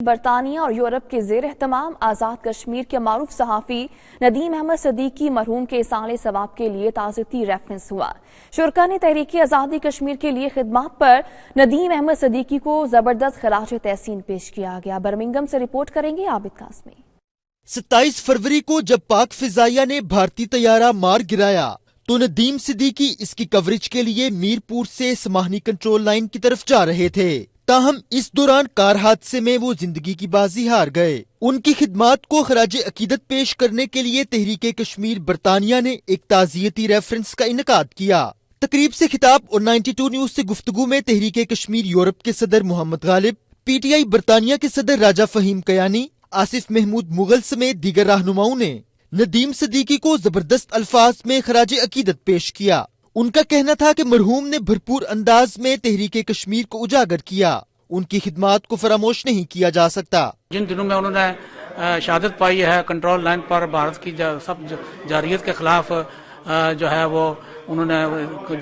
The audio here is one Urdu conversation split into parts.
برطانیہ اور یورپ کے زیر اہتمام آزاد کشمیر کے معروف صحافی ندیم احمد صدیقی مرحوم کے اصالِ ثواب کے لیے تعزیتی ریفرنس ہوا۔ شرکا نے تحریک آزادی کشمیر کے لیے خدمات پر ندیم احمد صدیقی کو زبردست خراج تحسین پیش کیا گیا۔ برمنگھم سے رپورٹ کریں گے عابد قاسمی۔ 27 فروری کو جب پاک فضائیہ نے بھارتی طیارہ مار گرایا تو ندیم صدیقی اس کی کوریج کے لیے میرپور سے سماہنی کنٹرول لائن کی طرف جا رہے تھے، تاہم اس دوران کار حادثے میں وہ زندگی کی بازی ہار گئے۔ ان کی خدمات کو خراج عقیدت پیش کرنے کے لیے تحریک کشمیر برطانیہ نے ایک تعزیتی ریفرنس کا انعقاد کیا۔ تقریب سے خطاب اور 92 نیوز سے گفتگو میں تحریک کشمیر یورپ کے صدر محمد غالب، پی ٹی آئی برطانیہ کے صدر راجہ فہیم کیانی، آصف محمود مغل سمیت دیگر رہنماؤں نے ندیم صدیقی کو زبردست الفاظ میں خراج عقیدت پیش کیا۔ ان کا کہنا تھا کہ مرحوم نے بھرپور انداز میں تحریک کشمیر کو اجاگر کیا، ان کی خدمات کو فراموش نہیں کیا جا سکتا۔ جن دنوں میں انہوں نے شہادت پائی ہے کنٹرول لائن پر بھارت کی سب جارحیت کے خلاف جو ہے وہ انہوں نے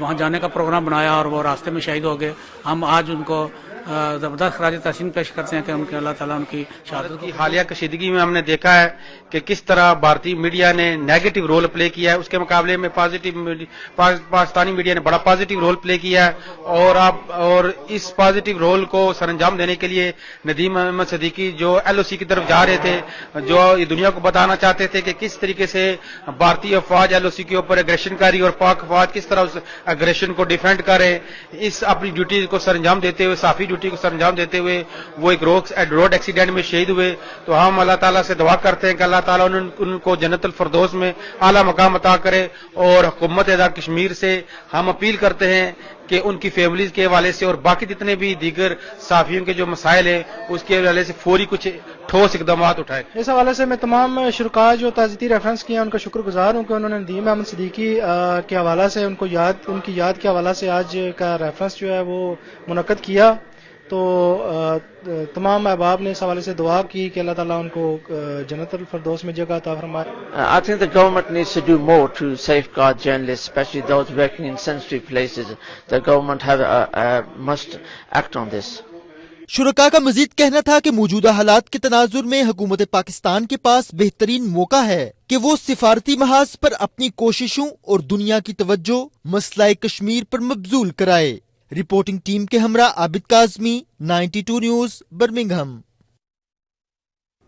وہاں جانے کا پروگرام بنایا اور وہ راستے میں شہید ہو گئے۔ ہم آج ان کو زبردست خراج تحسین پیش کرتے ہیں کہ ان کے اللہ تعالیٰ ان کی شہادت کی حالیہ کشیدگی میں ہم نے دیکھا ہے کہ کس طرح بھارتی میڈیا نے نیگیٹو رول پلے کیا ہے، اس کے مقابلے میں پاکستانی میڈیا نے بڑا پازیٹیو رول پلے کیا ہے، اور اس پازیٹیو رول کو سر انجام دینے کے لیے ندیم احمد صدیقی جو ایل او سی کی طرف جا رہے تھے، جو یہ دنیا کو بتانا چاہتے تھے کہ کس طریقے سے بھارتی افواج ایل او سی کے اوپر اگریشن کری اور پاک افواج کس طرح اس اگریشن کو ڈیفینڈ کرے، اس اپنی ڈیوٹی کو سر انجام دیتے ہوئے صافی ڈیوٹی کو سر انجام دیتے ہوئے وہ ایک روڈ ایکسیڈنٹ میں شہید ہوئے۔ تو ہم اللہ تعالیٰ سے دعا کرتے ہیں کہ اللہ تعالیٰ ان کو جنت الفردوس میں اعلیٰ مقام عطا کرے، اور حکومت آزاد کشمیر سے ہم اپیل کرتے ہیں کہ ان کی فیملیز کے حوالے سے اور باقی جتنے بھی دیگر صحافیوں کے جو مسائل ہیں اس کے حوالے سے فوری کچھ ٹھوس اقدامات اٹھائے۔ اس حوالے سے میں تمام شرکاء جو تعزیتی ریفرنس کیا ان کا شکر گزار ہوں کہ انہوں نے ندیم احمد صدیقی کے حوالے سے ان کی یاد کے حوالے سے آج کا ریفرنس جو ہے وہ منعقد کیا۔ تو تمام احباب نے اس حوالے سے دعا کی کہ اللہ تعالیٰ ان کو جنت الفردوس میں جگہ عطا فرمائے۔ I think the government needs to do more to safeguard journalists, especially those working in sensitive places. The government must act on this. شرکا کا مزید کہنا تھا کہ موجودہ حالات کے تناظر میں حکومت پاکستان کے پاس بہترین موقع ہے کہ وہ سفارتی محاذ پر اپنی کوششوں اور دنیا کی توجہ مسئلہ کشمیر پر مبذول کرائے۔ رپورٹنگ ٹیم کے ہمراہ عابد قاسمی، 92 نیوز، برمنگھم۔